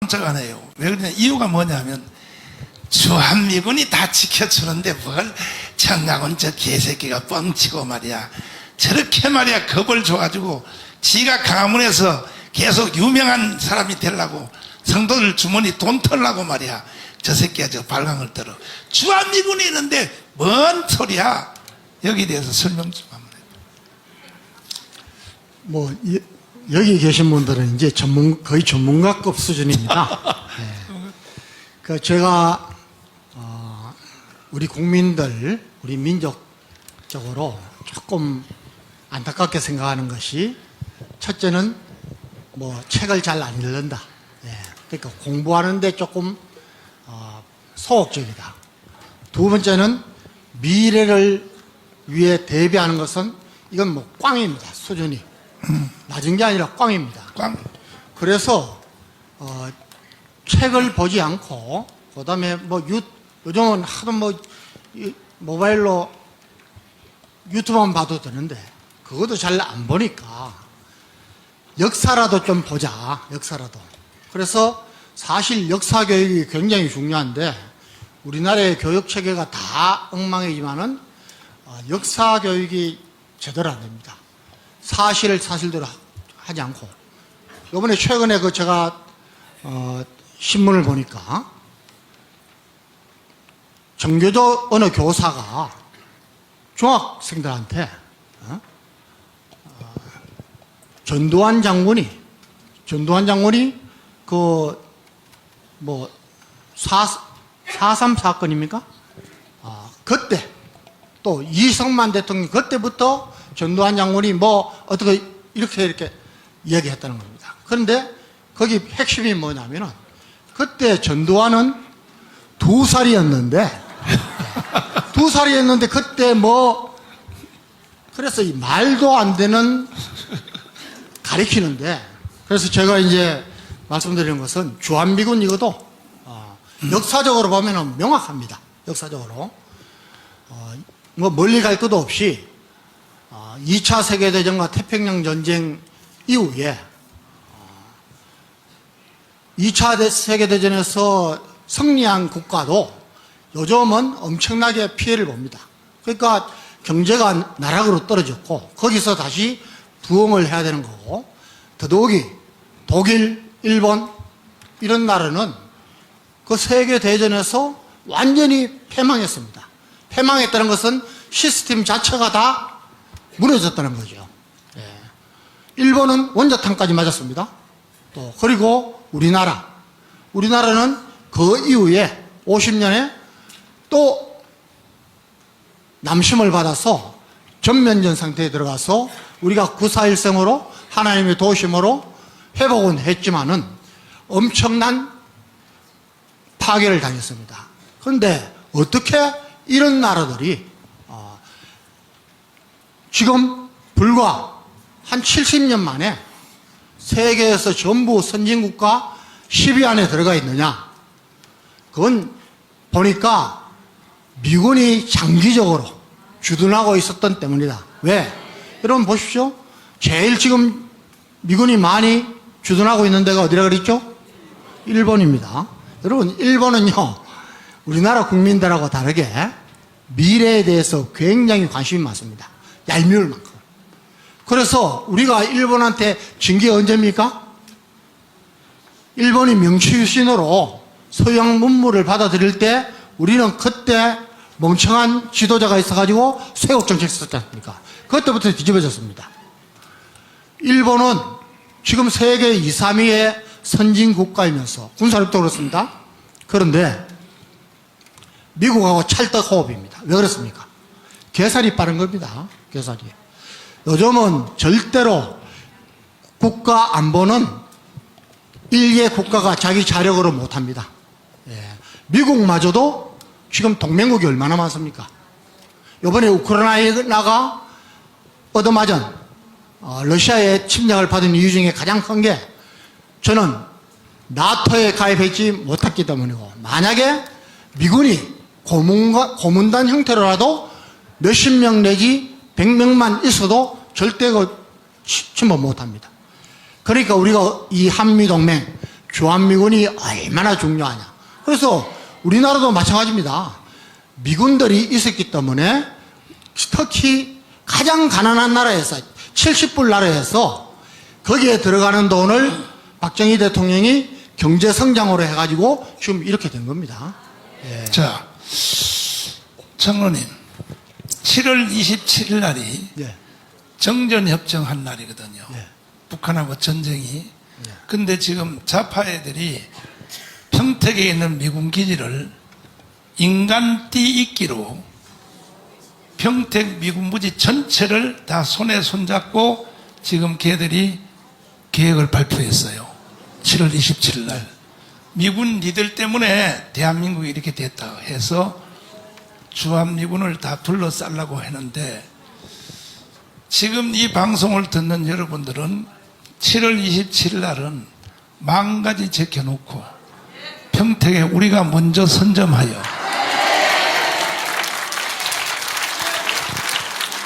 끔찍하네요. 왜 그러냐, 이유가 뭐냐면 주한미군이 다 지켜주는데 뭘 청강은 저 개새끼가 뻥치고 말이야, 저렇게 말이야 겁을 줘가지고 지가 강화문에서 계속 유명한 사람이 되려고 성도들 주머니 돈 털라고 말이야, 저 새끼가 저 발광을 떨어. 주한미군이 있는데 뭔 소리야. 여기에 대해서 설명 좀 한번 해요. 여기 계신 분들은 이제 거의 전문가급 수준입니다. 네. 제가 우리 국민들, 우리 민족적으로 조금 안타깝게 생각하는 것이, 첫째는 책을 잘 안 읽는다. 네. 그러니까 공부하는데 조금 소극적이다. 두 번째는 미래를 위해 대비하는 것은 이건 꽝입니다. 수준이 낮은 게 아니라 꽝입니다. 꽝. 그래서 책을 보지 않고, 그다음에 요즘은 하도 모바일로 유튜브만 봐도 되는데 그것도 잘 안 보니까 역사라도 좀 보자. 역사라도. 그래서 사실 역사 교육이 굉장히 중요한데 우리나라의 교육 체계가 다 엉망이지만은 역사 교육이 제대로 안 됩니다. 사실을 사실대로 하지 않고. 이번에 최근에 제가 신문을 보니까 정교조 어느 교사가 중학생들한테 전두환 장군이 4.3 사건입니까? 그때 또 이승만 대통령 그때부터 전두환 장군이 어떻게 이렇게 이야기했다는 겁니다. 그런데 거기 핵심이 뭐냐면은 그때 전두환은 2살이었는데 2살이었는데 그때 그래서 이 말도 안 되는 가리키는데, 그래서 제가 이제 말씀드리는 것은 주한미군 이것도 역사적으로 보면은 명확합니다. 역사적으로 멀리 갈 것도 없이 2차 세계대전과 태평양 전쟁 이후에 2차 세계대전에서 승리한 국가도 요즘은 엄청나게 피해를 봅니다. 그러니까 경제가 나락으로 떨어졌고 거기서 다시 부흥을 해야 되는 거고, 더더욱이 독일, 일본 이런 나라는 그 세계대전에서 완전히 패망했습니다. 패망했다는 것은 시스템 자체가 다 무너졌다는 거죠. 일본은 원자탄까지 맞았습니다. 또 그리고 우리나라는 그 이후에 50년에 또 남심을 받아서 전면전 상태에 들어가서 우리가 9.4.1성으로 하나님의 도심으로 회복은 했지만은 엄청난 파괴를 당했습니다. 그런데 어떻게 이런 나라들이 지금 불과 한 70년 만에 세계에서 전부 선진국가 10위 안에 들어가 있느냐? 그건 보니까 미군이 장기적으로 주둔하고 있었던 때문이다. 왜? 여러분 보십시오. 제일 지금 미군이 많이 주둔하고 있는 데가 어디라 그랬죠? 일본입니다. 여러분, 일본은요, 우리나라 국민들하고 다르게 미래에 대해서 굉장히 관심이 많습니다. 얄미울 만큼. 그래서 우리가 일본한테 진 게 언제입니까? 일본이 명치유신으로 서양 문물을 받아들일 때 우리는 그때 멍청한 지도자가 있어가지고 쇄국 정책 썼지 않습니까? 그때부터 뒤집어졌습니다. 일본은 지금 세계 2, 3위의 선진국가이면서 군사력도 그렇습니다. 그런데 미국하고 찰떡호흡입니다. 왜 그렇습니까? 계산이 빠른 겁니다. 계산이. 요즘은 절대로 국가 안보는 일개 국가가 자기 자력으로 못합니다. 미국마저도 지금 동맹국이 얼마나 많습니까? 이번에 우크라이나가 얻어맞은 러시아의 침략을 받은 이유 중에 가장 큰 게 저는 나토에 가입하지 못했기 때문이고, 만약에 미군이 고문단 형태로라도 몇십 명 내지 100명만 있어도 절대 침범 못합니다. 그러니까 우리가 이 한미동맹 주한미군이 얼마나 중요하냐. 그래서 우리나라도 마찬가지입니다. 미군들이 있었기 때문에 특히 가장 가난한 나라에서 70불 나라에서 거기에 들어가는 돈을 박정희 대통령이 경제성장으로 해가지고 지금 이렇게 된 겁니다. 예. 자, 장로님, 7월 27일 날이 예. 정전협정한 날이거든요. 예. 북한하고 전쟁이. 근데 지금 좌파 애들이 평택에 있는 미군 기지를 인간띠 있기로 평택 미군 부지 전체를 다 손에 손잡고 지금 걔들이 계획을 발표했어요. 7월 27일 날. 미군 니들 때문에 대한민국이 이렇게 됐다 해서 주한미군을 다 둘러싸려고 했는데 지금 이 방송을 듣는 여러분들은 7월 27일 날은 망가지 제껴놓고 평택에 우리가 먼저 선점하여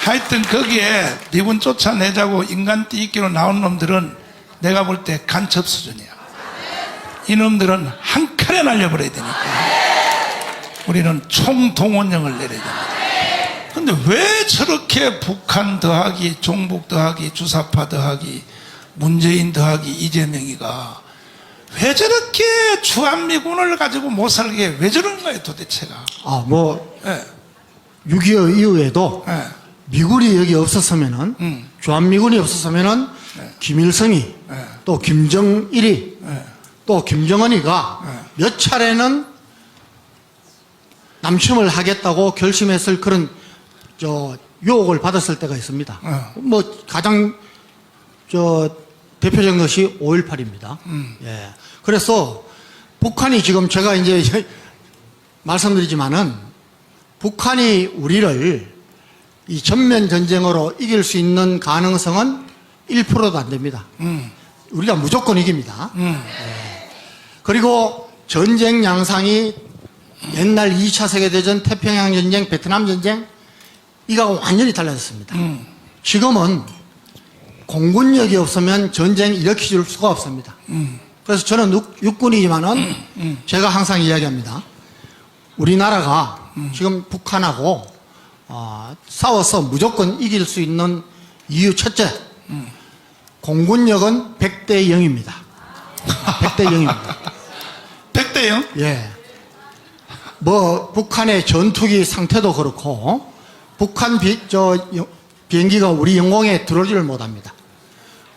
하여튼 거기에 미군 쫓아내자고 인간띠 있기로 나온 놈들은 내가 볼 때 간첩 수준이야. 이놈들은 한 칼에 날려버려야 되니까 우리는 총동원령을 내려야 됩니다. 근데 왜 저렇게 북한 더하기 종북 더하기 주사파 더하기 문재인 더하기 이재명이가 왜 저렇게 주한미군을 가지고 못 살게 왜 저런 거예요 도대체가. 예. 6.25 이후에도 예. 미군이 여기 없었으면은 주한미군이 없었으면은 김일성이 또 김정일이 또 김정은이가 몇 차례는 남침을 하겠다고 결심했을 그런 유혹을 받았을 때가 있습니다. 뭐 가장 대표적인 것이 5.18입니다. 예. 그래서 북한이 지금 제가 이제 말씀드리지만은 북한이 우리를 이 전면 전쟁으로 이길 수 있는 가능성은 1%도 안 됩니다. 우리가 무조건 이깁니다. 예. 그리고 전쟁 양상이 옛날 2차 세계대전, 태평양 전쟁, 베트남 전쟁 이거하고 완전히 달라졌습니다. 지금은 공군력이 없으면 전쟁 일으킬 수가 없습니다. 그래서 저는 육군이지만은 제가 항상 이야기합니다. 우리나라가 지금 북한하고 싸워서 무조건 이길 수 있는 이유 첫째, 공군력은 100대 0입니다. 100대 0입니다. 100대 0? 예. 뭐 북한의 전투기 상태도 그렇고 북한 비행기가 우리 영공에 들어오지를 못합니다.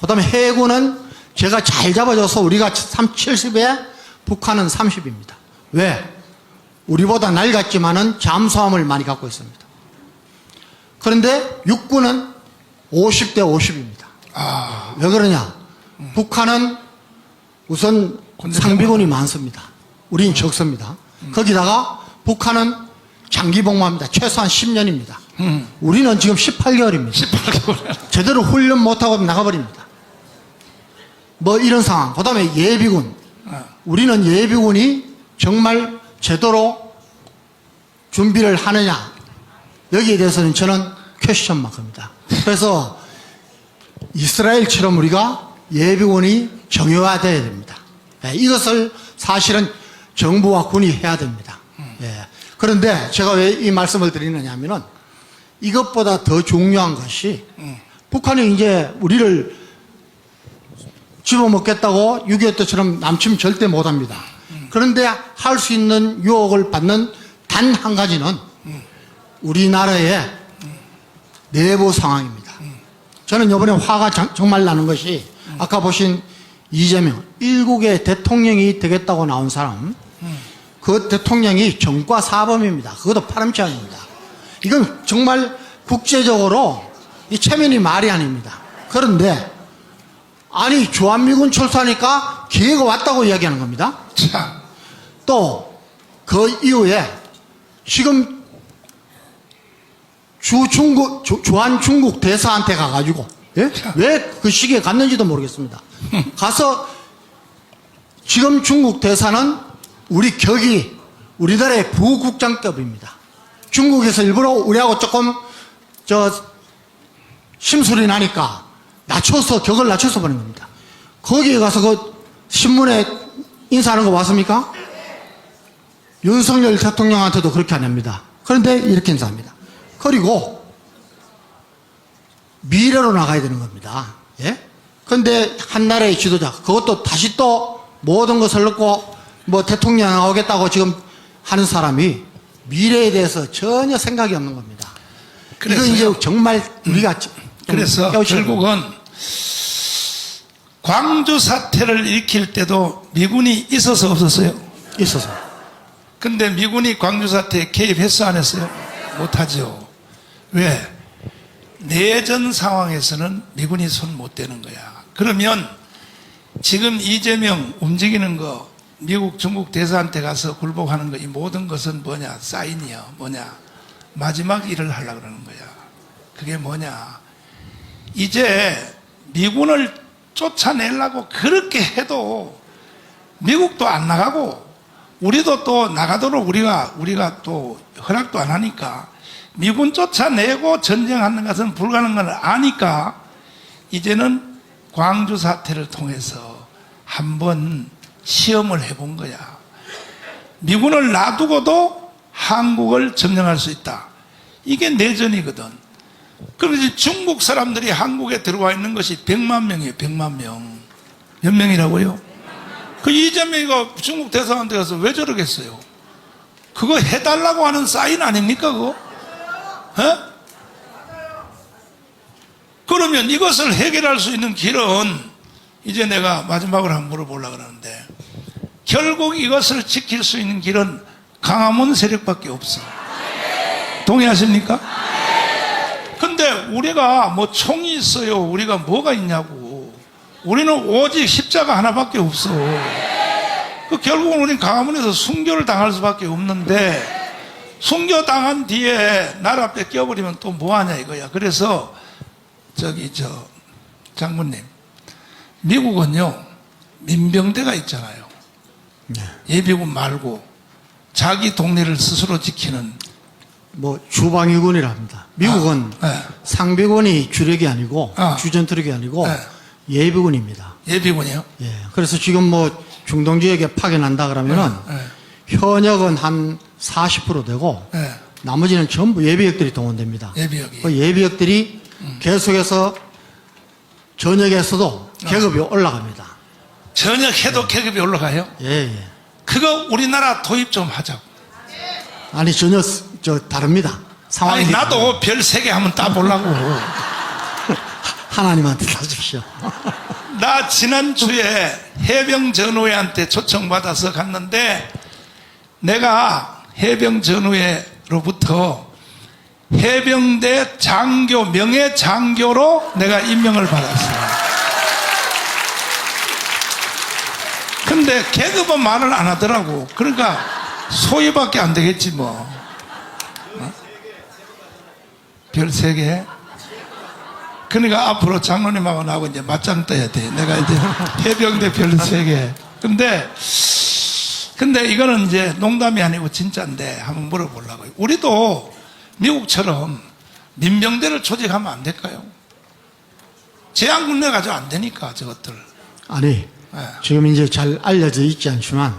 그 다음에 해군은 제가 잘 잡아줘서 우리가 70에 북한은 30입니다. 왜? 우리보다 낡았지만은 잠수함을 많이 갖고 있습니다. 그런데 육군은 50대 50입니다. 왜 그러냐? 북한은 우선 상비군이 많습니다. 우린 적습니다. 거기다가 북한은 장기 복무합니다. 최소한 10년입니다. 우리는 지금 18개월입니다. 18개월. 제대로 훈련 못하고 나가버립니다. 뭐 이런 상황. 그 다음에 예비군. 우리는 예비군이 정말 제대로 준비를 하느냐. 여기에 대해서는 저는 퀘스천 마크입니다. 그래서 이스라엘처럼 우리가 예비군이 정형화되어야 됩니다. 예, 이것을 사실은 정부와 군이 해야 됩니다. 예. 그런데 제가 왜 이 말씀을 드리느냐 하면은 이것보다 더 중요한 것이 북한이 이제 우리를 집어먹겠다고 6.25 때처럼 남침 절대 못합니다. 그런데 할 수 있는 유혹을 받는 단 한 가지는 우리나라의 내부 상황입니다. 저는 이번에 화가 정말 나는 것이 아까 보신 이재명, 일국의 대통령이 되겠다고 나온 사람, 그 대통령이 정과 사범입니다. 그것도 파렴치한입니다. 이건 정말 국제적으로 이 체면이 말이 아닙니다. 그런데 아니 주한미군 철수하니까 기회가 왔다고 이야기하는 겁니다. 자, 또 그 이후에 지금 주한 중국 대사한테 가가지고 예? 왜 그 시기에 갔는지도 모르겠습니다. 가서 지금 중국 대사는 우리 격이 우리나라의 부국장급입니다. 중국에서 일부러 우리하고 조금 심술이 나니까 격을 낮춰서 보낸 겁니다. 거기에 가서 그 신문에 인사하는 거 봤습니까? 윤석열 대통령한테도 그렇게 안 합니다. 그런데 이렇게 인사합니다. 그리고 미래로 나가야 되는 겁니다. 예? 그런데 한 나라의 지도자, 그것도 다시 또 모든 것을 넣고 뭐 대통령 나오겠다고 지금 하는 사람이 미래에 대해서 전혀 생각이 없는 겁니다. 이거 이제 정말 우리가 좀 그래서 깨우쳐야 결국은 광주 사태를 일으킬 때도 미군이 있어서 없었어요. 있어서. 근데 미군이 광주 사태에 개입했어 안 했어요? 못하죠. 왜? 내전 상황에서는 미군이 손 못 대는 거야. 그러면 지금 이재명 움직이는 거, 미국 중국 대사한테 가서 굴복하는 거, 이 모든 것은 뭐냐? 사인이야. 뭐냐? 마지막 일을 하려고 그러는 거야. 그게 뭐냐? 이제 미군을 쫓아내려고 그렇게 해도 미국도 안 나가고 우리도 또 나가도록 우리가 또 허락도 안 하니까 미군 쫓아내고 전쟁하는 것은 불가능한 걸 아니까 이제는 광주 사태를 통해서 한번 시험을 해본 거야. 미군을 놔두고도 한국을 점령할 수 있다. 이게 내전이거든. 그래서 중국 사람들이 한국에 들어와 있는 것이 100만 명이에요. 100만 명. 몇 명이라고요? 그 이재명이가 중국 대사관한테 가서 왜 저러겠어요? 그거 해달라고 하는 사인 아닙니까 그거? 에? 그러면 이것을 해결할 수 있는 길은 이제 내가 마지막으로 한번 물어보려고 그러는데 결국 이것을 지킬 수 있는 길은 강화문 세력밖에 없어. 동의하십니까? 근데 우리가 뭐 총이 있어요. 우리가 뭐가 있냐고. 우리는 오직 십자가 하나밖에 없어. 그 결국은 우리는 강화문에서 순교를 당할 수밖에 없는데 순교당한 뒤에 나라 뺏겨버리면 또 뭐하냐 이거야. 그래서 장군님, 미국은요 민병대가 있잖아요. 예비군 말고 자기 동네를 스스로 지키는 뭐 주방위군이라 합니다. 미국은 상비군이 주력이 아니고 주전투력이 아니고 예비군입니다. 예비군이요? 예. 그래서 지금 뭐 중동 지역에 파견한다 그러면은 현역은 한 40% 되고 나머지는 전부 예비역들이 동원됩니다. 예비역이. 그 예비역들이 계속해서 전역에서도 계급이 올라갑니다. 전역해도 계급이 올라가요? 예, 예. 그거 우리나라 도입 좀 하자고. 아니 전혀 다릅니다. 상황이 아니 나도 별 3개 한번 따보려고. 하나님한테 따주십시오. 나 지난주에 해병전우회한테 초청받아서 갔는데 내가 해병전우회로부터 해병대 장교, 명예장교로 내가 임명을 받았어요. 근데 계급은 말을 안 하더라고. 그러니까 소위밖에 안 되겠지 뭐. 어? 별 3개? 그러니까 앞으로 장로님하고 나하고 이제 맞짱 떠야 돼. 내가 이제 해병대 별 3개. 근데 이거는 이제 농담이 아니고 진짜인데 한번 물어보려고요. 우리도 미국처럼 민병대를 조직하면 안 될까요? 제한군대 가지고 안 되니까 저것들. 아니 지금 이제 잘 알려져 있지 않지만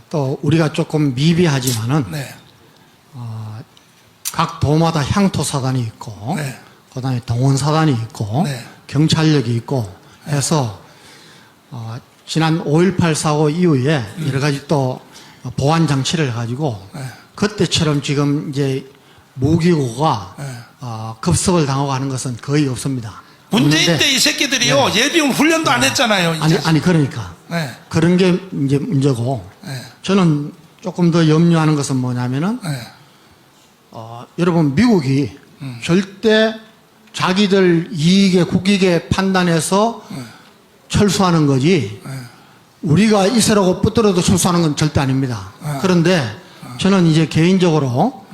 또 우리가 조금 미비하지만은 네. 각 도마다 향토사단이 있고 그다음에 동원사단이 있고 네. 경찰력이 있고 해서 지난 5.18 사고 이후에 여러 가지 또 보안 장치를 가지고 그때처럼 지금 이제 무기고가 급습을 당하고 하는 것은 거의 없습니다. 문재인 때 이 새끼들이요 예비군 훈련도 안 했잖아요. 아니 그러니까 네. 그런 게 이제 문제고 저는 조금 더 염려하는 것은 뭐냐면은 여러분 미국이 절대 자기들 이익에 국익에 판단해서 철수하는 거지 우리가 있으라고 붙들어도 철수하는 건 절대 아닙니다. 그런데 저는 이제 개인적으로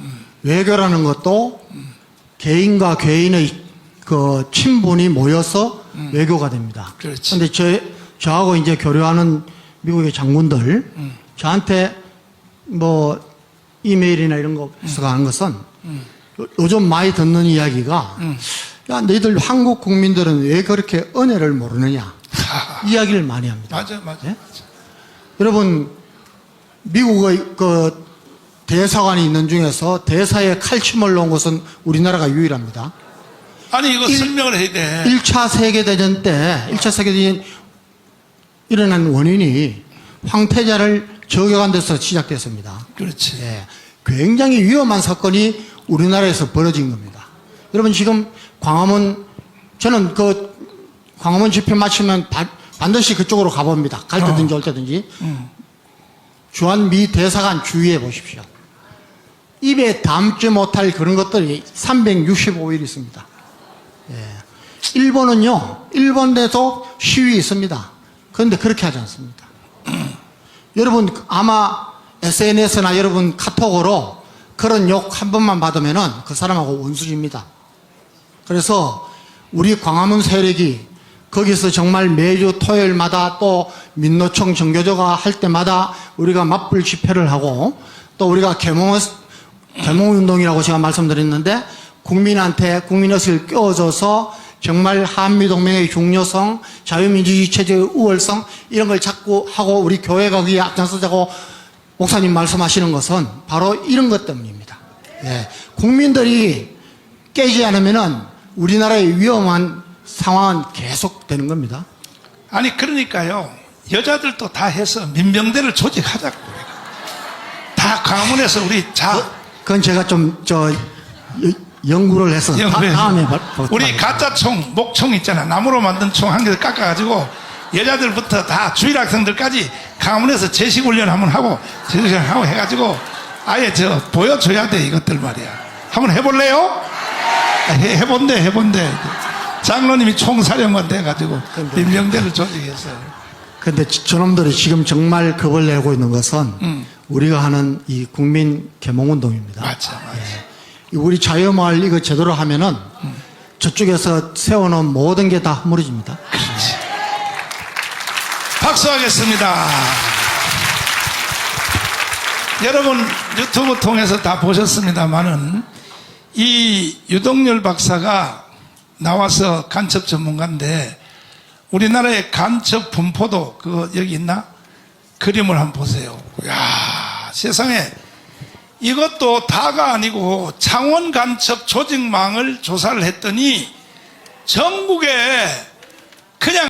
외교라는 것도 개인과 개인의 그 친분이 모여서 외교가 됩니다. 그런데 저하고 이제 교류하는 미국의 장군들 저한테 뭐 이메일이나 이런 거서 가는 것은 요즘 많이 듣는 이야기가 야 너희들 한국 국민들은 왜 그렇게 은혜를 모르느냐 이야기를 많이 합니다. 맞아. 예? 여러분, 미국의 그 대사관이 있는 중에서 대사에 칼슘을 넣은 것은 우리나라가 유일합니다. 아니 이거 설명을 해야 돼. 1차 세계대전 때, 1차 세계대전 일어난 원인이 황태자를 저격한 데서 시작됐습니다. 그렇지. 예, 굉장히 위험한 사건이 우리나라에서 벌어진 겁니다. 여러분 지금 광화문, 저는 그 광화문 집회 마치면 반드시 그쪽으로 가봅니다. 갈 때든지 올 때든지. 주한 미 대사관 주의해 보십시오. 입에 담지 못할 그런 것들이 365일 있습니다. 예. 일본은요, 일본에도 시위 있습니다. 그런데 그렇게 하지 않습니다. 여러분 아마 SNS나 여러분 카톡으로 그런 욕 한 번만 받으면은 그 사람하고 원수집니다. 그래서 우리 광화문 세력이 거기서 정말 매주 토요일마다 또 민노총 정교조가 할 때마다 우리가 맞불 집회를 하고 또 우리가 계몽운동이라고 제가 말씀드렸는데 국민한테 국민의식을 껴줘서 정말 한미동맹의 중요성, 자유민주주의 체제의 우월성 이런 걸 자꾸 하고 우리 교회가 거기에 앞장서자고 목사님 말씀하시는 것은 바로 이런 것 때문입니다. 예. 국민들이 깨지 않으면은 우리나라의 위험한 상황은 계속되는 겁니다. 아니 그러니까요. 여자들도 다 해서 민병대를 조직하자고. 다 광화문에서 우리 그건 제가 좀 연구를 해서 다음에 우리 가짜 총, 목총 있잖아. 나무로 만든 총 한 개 깎아가지고 여자들부터 다 주일학생들까지 강원에서 제식훈련 한번 하고 제식훈련 하고 해가지고 아예 보여줘야 돼 이것들 말이야. 한번 해볼래요? 해본대. 장로님이 총사령관 돼가지고 민병대를 조직해서. 근데 저놈들이 지금 정말 겁을 내고 있는 것은 우리가 하는 이 국민 계몽운동입니다. 맞아. 예. 우리 자유마을 이거 제대로 하면은 저쪽에서 세워놓은 모든 게 다 허물어집니다. 그렇지. 박수하겠습니다. 여러분 유튜브 통해서 다 보셨습니다만은 이 유동열 박사가 나와서 간첩 전문가인데 우리나라의 간첩 분포도 여기 있나? 그림을 한번 보세요. 야, 세상에 이것도 다가 아니고 창원 간첩 조직망을 조사를 했더니 전국에 그냥